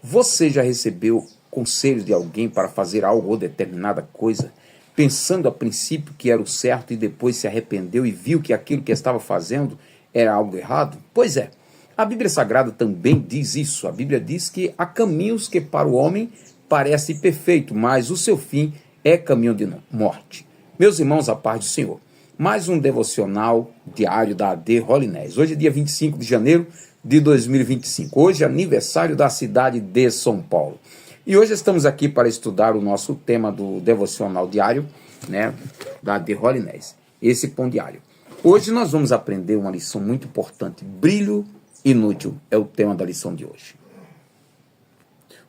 Você já recebeu conselhos de alguém para fazer algo ou determinada coisa, pensando a princípio que era o certo e depois se arrependeu e viu que aquilo que estava fazendo era algo errado? Pois é, a Bíblia Sagrada também diz isso. A Bíblia diz que há caminhos que para o homem parece perfeito, mas o seu fim é caminho de morte. Meus irmãos, a paz do Senhor. Mais um devocional diário da AD Holiness. Hoje é dia 25 de janeiro de 2025. Hoje é aniversário da cidade de São Paulo. E hoje estamos aqui para estudar o nosso tema do devocional diário, da AD Holiness. Esse pão diário. Hoje nós vamos aprender uma lição muito importante. Brilho inútil é o tema da lição de hoje.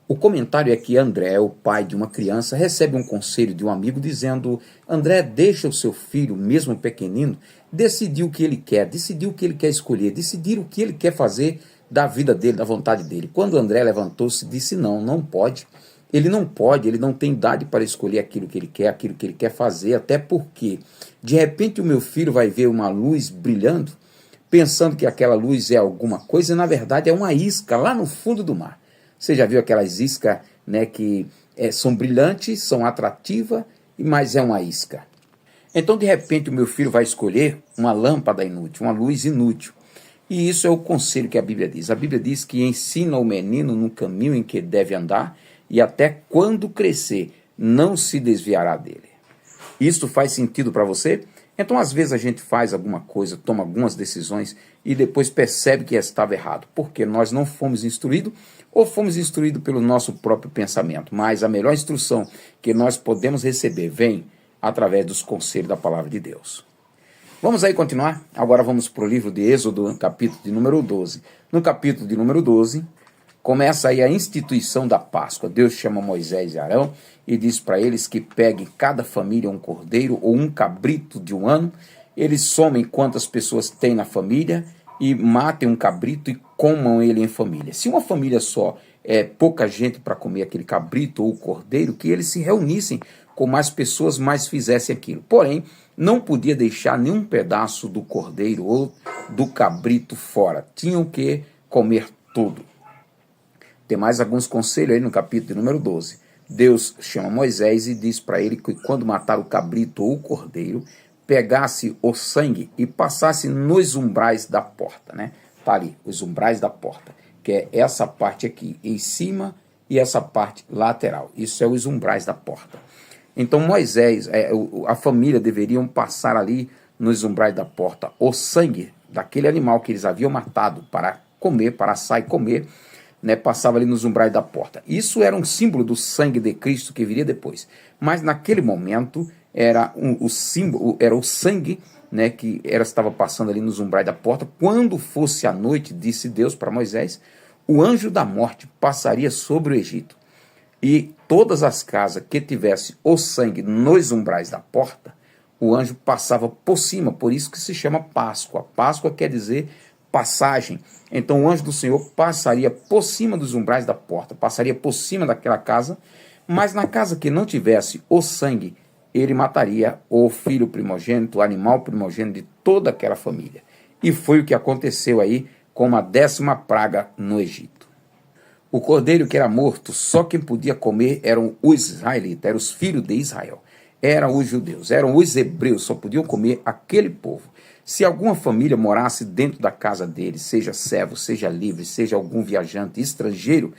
O comentário é que André, o pai de uma criança, recebe um conselho de um amigo dizendo: André, deixa o seu filho, mesmo pequenino, decidir o que ele quer, decidir o que ele quer escolher, decidir o que ele quer fazer da vida dele, da vontade dele. Quando André levantou-se e disse: não pode. Ele não pode, ele não tem idade para escolher aquilo que ele quer fazer, até porque, de repente, o meu filho vai ver uma luz brilhando, pensando que aquela luz é alguma coisa, e na verdade é uma isca lá no fundo do mar. Você já viu aquelas iscas, que são brilhantes, são atrativas, mas é uma isca. Então, de repente, o meu filho vai escolher uma lâmpada inútil, uma luz inútil. E isso é o conselho que a Bíblia diz. A Bíblia diz que ensina o menino no caminho em que deve andar e até quando crescer não se desviará dele. Isso faz sentido para você? Então, às vezes a gente faz alguma coisa, toma algumas decisões e depois percebe que estava errado, porque nós não fomos instruídos ou fomos instruídos pelo nosso próprio pensamento. Mas a melhor instrução que nós podemos receber vem através dos conselhos da palavra de Deus. Vamos aí continuar? Agora vamos para o livro de Êxodo, capítulo de número 12. No capítulo de número 12, começa aí a instituição da Páscoa. Deus chama Moisés e Arão e diz para eles que peguem cada família um cordeiro ou um cabrito de um ano. Eles somem quantas pessoas tem na família e matem um cabrito e comam ele em família. Se uma família só é pouca gente para comer aquele cabrito ou cordeiro, que eles se reunissem com mais pessoas, mas fizessem aquilo. Porém, não podia deixar nenhum pedaço do cordeiro ou do cabrito fora. Tinham que comer tudo. Tem mais alguns conselhos aí no capítulo de número 12. Deus chama Moisés e diz para ele que quando matar o cabrito ou o cordeiro, pegasse o sangue e passasse nos umbrais da porta, Tá ali, os umbrais da porta, que é essa parte aqui em cima e essa parte lateral. Isso é os umbrais da porta. Então Moisés, a família deveriam passar ali nos umbrais da porta o sangue daquele animal que eles haviam matado para comer, para assar e comer, passava ali nos umbrais da porta. Isso era um símbolo do sangue de Cristo que viria depois. Mas naquele momento era o símbolo, era o sangue, que estava passando ali nos umbrais da porta. Quando fosse a noite, disse Deus para Moisés, o anjo da morte passaria sobre o Egito. E todas as casas que tivesse o sangue nos umbrais da porta, o anjo passava por cima, por isso que se chama Páscoa. Páscoa quer dizer passagem. Então o anjo do Senhor passaria por cima dos umbrais da porta, passaria por cima daquela casa, mas na casa que não tivesse o sangue, ele mataria o filho primogênito, o animal primogênito de toda aquela família. E foi o que aconteceu aí com a 10ª praga no Egito. O cordeiro que era morto, só quem podia comer eram os israelitas, eram os filhos de Israel. Eram os judeus, eram os hebreus, só podiam comer aquele povo. Se alguma família morasse dentro da casa deles, seja servo, seja livre, seja algum viajante estrangeiro,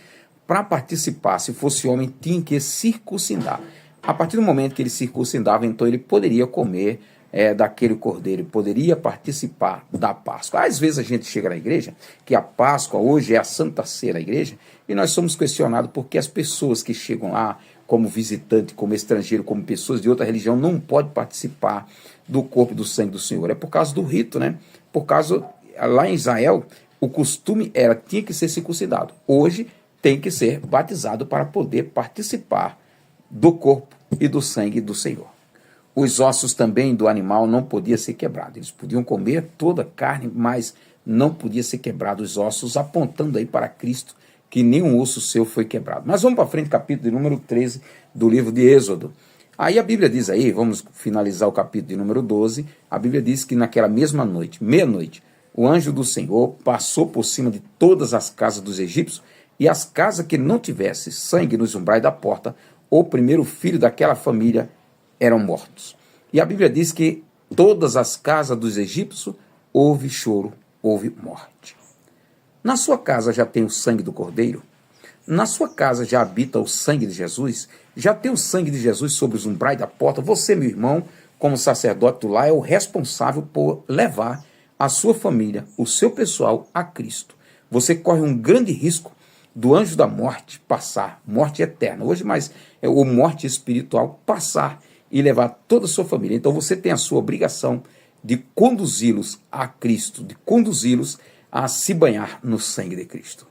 para participar, se fosse homem, tinha que circuncidar. A partir do momento que ele circuncidava, então ele poderia comer daquele cordeiro, poderia participar da Páscoa. Às vezes a gente chega na igreja, que a Páscoa hoje é a Santa Ceia da igreja, e nós somos questionados porque as pessoas que chegam lá como visitante, como estrangeiro, como pessoas de outra religião, não podem participar do corpo e do sangue do Senhor. É por causa do rito, Por causa, lá em Israel, o costume tinha que ser circuncidado. Hoje tem que ser batizado para poder participar do corpo e do sangue do Senhor. Os ossos também do animal não podiam ser quebrados. Eles podiam comer toda a carne, mas não podia ser quebrado os ossos, apontando aí para Cristo, que nenhum osso seu foi quebrado. Mas vamos para frente, capítulo de número 13 do livro de Êxodo. Aí a Bíblia diz aí, vamos finalizar o capítulo de número 12, a Bíblia diz que naquela mesma noite, meia-noite, o anjo do Senhor passou por cima de todas as casas dos egípcios e as casas que não tivesse sangue nos umbrais da porta, o primeiro filho daquela família eram mortos. E a Bíblia diz que todas as casas dos egípcios houve choro, houve morte. Na sua casa já tem o sangue do Cordeiro? Na sua casa já habita o sangue de Jesus? Já tem o sangue de Jesus sobre os umbrais da porta? Você, meu irmão, como sacerdote do lar, é o responsável por levar a sua família, o seu pessoal, a Cristo. Você corre um grande risco do anjo da morte passar, morte eterna, hoje mais é o morte espiritual, passar e levar toda a sua família. Então você tem a sua obrigação de conduzi-los a Cristo, de conduzi-los a se banhar no sangue de Cristo.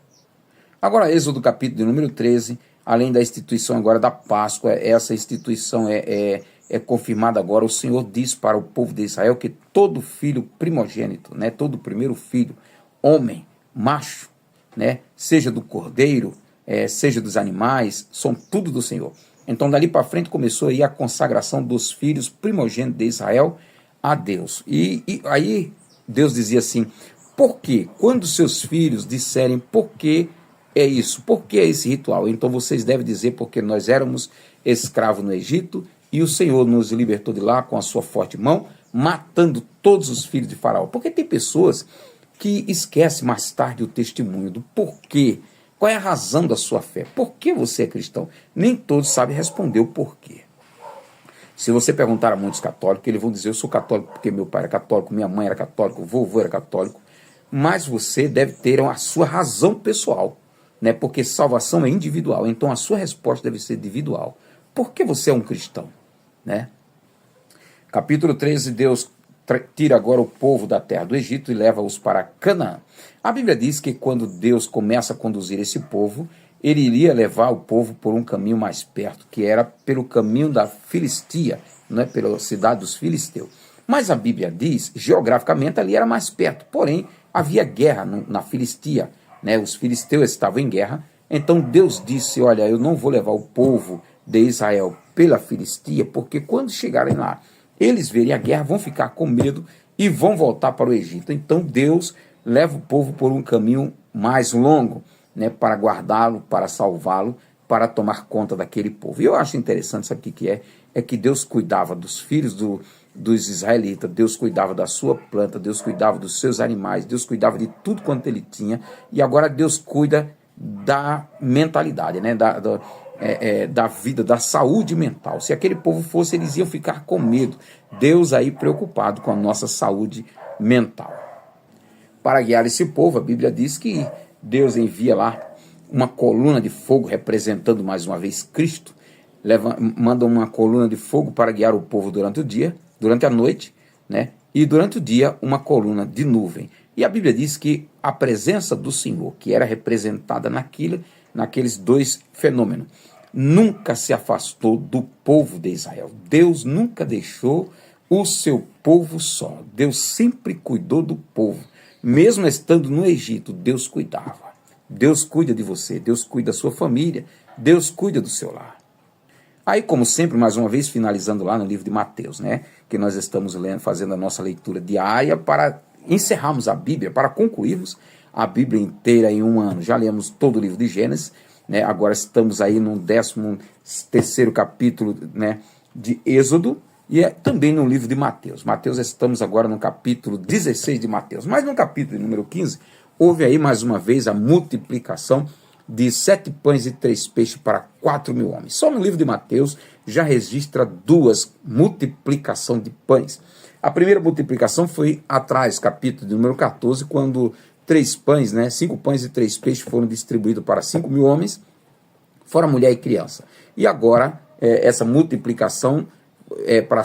Agora, Êxodo capítulo de número 13, além da instituição agora da Páscoa, essa instituição é confirmada agora. O Senhor diz para o povo de Israel que todo filho primogênito, né, todo primeiro filho, homem, macho, né, seja do cordeiro, seja dos animais, são tudo do Senhor. Então, dali para frente, começou aí a consagração dos filhos primogênitos de Israel a Deus. E aí Deus dizia assim, por quê? Quando seus filhos disserem por que é isso, por que é esse ritual? Então vocês devem dizer porque nós éramos escravos no Egito e o Senhor nos libertou de lá com a sua forte mão, matando todos os filhos de Faraó. Porque tem pessoas que esquecem mais tarde o testemunho do porquê. Qual é a razão da sua fé? Por que você é cristão? Nem todos sabem responder o porquê. Se você perguntar a muitos católicos, eles vão dizer, eu sou católico porque meu pai era católico, minha mãe era católica, o vovô era católico. Mas você deve ter a sua razão pessoal, né? Porque salvação é individual, então a sua resposta deve ser individual. Por que você é um cristão? Né? Capítulo 13, Deus tira agora o povo da terra do Egito e leva-os para Canaã. A Bíblia diz que quando Deus começa a conduzir esse povo, ele iria levar o povo por um caminho mais perto, que era pelo caminho da Filistia, né, pela cidade dos filisteus. Mas a Bíblia diz, geograficamente ali era mais perto, porém havia guerra na Filistia, né, os filisteus estavam em guerra, então Deus disse, olha, eu não vou levar o povo de Israel pela Filistia, porque quando chegarem lá, eles verem a guerra, vão ficar com medo e vão voltar para o Egito. Então Deus leva o povo por um caminho mais longo, né, para guardá-lo, para salvá-lo, para tomar conta daquele povo. E eu acho interessante, sabe o que é? É que Deus cuidava dos filhos dos israelitas, Deus cuidava da sua planta, Deus cuidava dos seus animais, Deus cuidava de tudo quanto ele tinha, e agora Deus cuida da mentalidade, né, da vida, da saúde mental. Se aquele povo fosse, eles iam ficar com medo. Deus aí preocupado com a nossa saúde mental. Para guiar esse povo, a Bíblia diz que Deus envia lá uma coluna de fogo, representando mais uma vez Cristo, manda uma coluna de fogo para guiar o povo durante o dia, durante a noite, né? E durante o dia uma coluna de nuvem. E a Bíblia diz que a presença do Senhor, que era representada naqueles dois fenômenos, nunca se afastou do povo de Israel. Deus nunca deixou o seu povo só. Deus sempre cuidou do povo. Mesmo estando no Egito, Deus cuidava. Deus cuida de você, Deus cuida da sua família, Deus cuida do seu lar. Aí, como sempre, mais uma vez, finalizando lá no livro de Mateus, né, que nós estamos lendo, fazendo a nossa leitura diária para encerrarmos a Bíblia, para concluirmos a Bíblia inteira em um ano. Já lemos todo o livro de Gênesis, né, agora estamos aí no 13º capítulo, né, de Êxodo, e também no livro de Mateus. Mateus, estamos agora no capítulo 16 de Mateus. Mas no capítulo número 15, houve aí mais uma vez a multiplicação de 7 pães e 3 peixes para 4.000 homens. Só no livro de Mateus já registra 2 multiplicações de pães. A primeira multiplicação foi atrás, capítulo número 14, quando 3 pães, né, 5 pães e 3 peixes foram distribuídos para 5.000 homens, fora mulher e criança. E agora, essa multiplicação para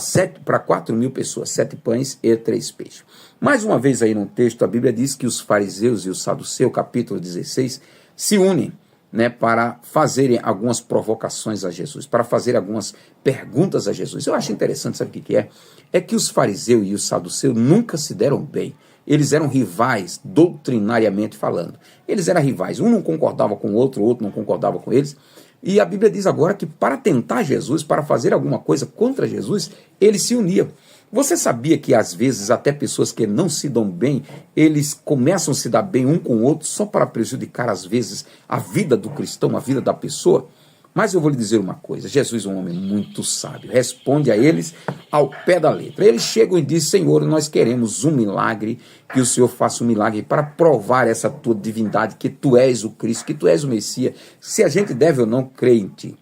4.000 pessoas, 7 pães e 3 peixes. Mais uma vez aí no texto, a Bíblia diz que os fariseus e os saduceus, capítulo 16, se unem, né, para fazerem algumas provocações a Jesus, para fazer algumas perguntas a Jesus. Eu acho interessante, sabe o que é? É que os fariseus e os saduceus nunca se deram bem. Eles eram rivais, doutrinariamente falando. Eles eram rivais, um não concordava com o outro não concordava com eles. E a Bíblia diz agora que para tentar Jesus, para fazer alguma coisa contra Jesus, eles se uniam. Você sabia que às vezes até pessoas que não se dão bem, eles começam a se dar bem um com o outro só para prejudicar às vezes a vida do cristão, a vida da pessoa? Mas eu vou lhe dizer uma coisa, Jesus é um homem muito sábio, responde a eles ao pé da letra. Eles chegam e dizem: Senhor, nós queremos um milagre, que o Senhor faça um milagre para provar essa tua divindade, que tu és o Cristo, que tu és o Messias, se a gente deve ou não crer em ti.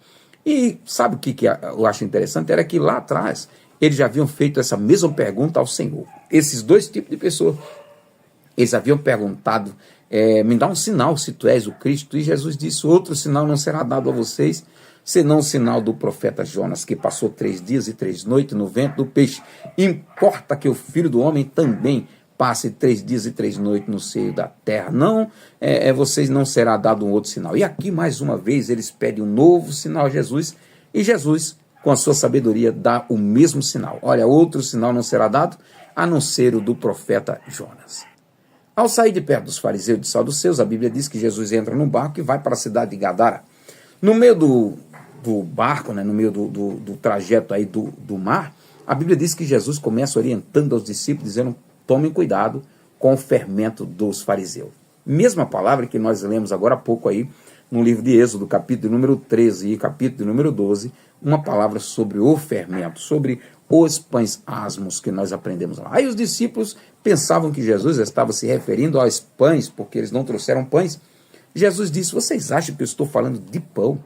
E sabe o que eu acho interessante? Era que lá atrás eles já haviam feito essa mesma pergunta ao Senhor. Esses dois tipos de pessoas, eles haviam perguntado: me dá um sinal se tu és o Cristo. E Jesus disse: outro sinal não será dado a vocês, senão o sinal do profeta Jonas, que passou 3 dias e 3 noites no ventre do peixe. Importa que o Filho do Homem também passe 3 dias e 3 noites no seio da terra. Não, vocês não será dado um outro sinal. E aqui, mais uma vez, eles pedem um novo sinal a Jesus, e Jesus, com a sua sabedoria, dá o mesmo sinal. Olha, outro sinal não será dado, a não ser o do profeta Jonas. Ao sair de perto dos fariseus e dos saduceus, a Bíblia diz que Jesus entra num barco e vai para a cidade de Gadara. No meio do barco, no meio do trajeto aí do mar, a Bíblia diz que Jesus começa orientando aos discípulos, dizendo: tomem cuidado com o fermento dos fariseus. Mesma palavra que nós lemos agora há pouco aí, no livro de Êxodo, capítulo número 13 e capítulo número 12, uma palavra sobre o fermento, sobre os pães asmos que nós aprendemos lá. Aí os discípulos pensavam que Jesus estava se referindo aos pães, porque eles não trouxeram pães. Jesus disse: vocês acham que eu estou falando de pão?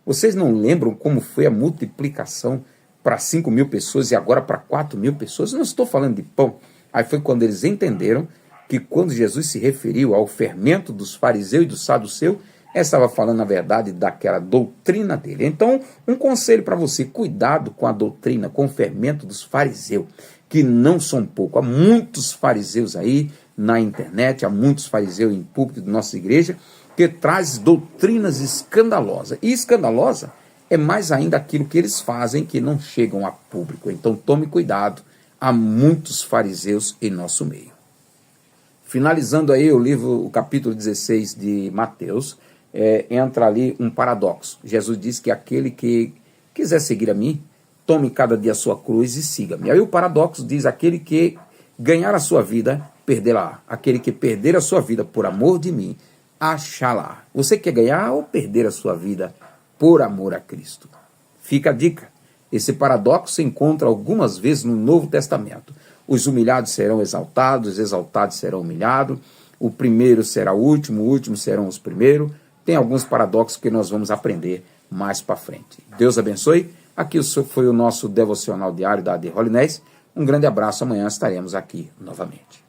Vocês não lembram como foi a multiplicação para 5.000 pessoas e agora para 4.000 pessoas? Eu não estou falando de pão. Aí foi quando eles entenderam que quando Jesus se referiu ao fermento dos fariseus e dos saduceus, estava falando, na verdade, daquela doutrina dele. Então, um conselho para você: cuidado com a doutrina, com o fermento dos fariseus, que não são pouco. Há muitos fariseus aí na internet, há muitos fariseus em púlpito de nossa igreja, que traz doutrinas escandalosas. E escandalosa é mais ainda aquilo que eles fazem, que não chegam a público. Então, tome cuidado, há muitos fariseus em nosso meio. Finalizando aí o capítulo 16 de Mateus, entra ali um paradoxo. Jesus diz que aquele que quiser seguir a mim, tome cada dia a sua cruz e siga-me. Aí o paradoxo diz: aquele que ganhar a sua vida, perderá. Aquele que perder a sua vida por amor de mim, achá-la. Você quer ganhar ou perder a sua vida por amor a Cristo? Fica a dica. Esse paradoxo se encontra algumas vezes no Novo Testamento. Os humilhados serão exaltados, os exaltados serão humilhados, o primeiro será o último serão os primeiros. Tem alguns paradoxos que nós vamos aprender mais para frente. Deus abençoe. Aqui foi o nosso devocional diário da AD Holiness. Um grande abraço. Amanhã estaremos aqui novamente.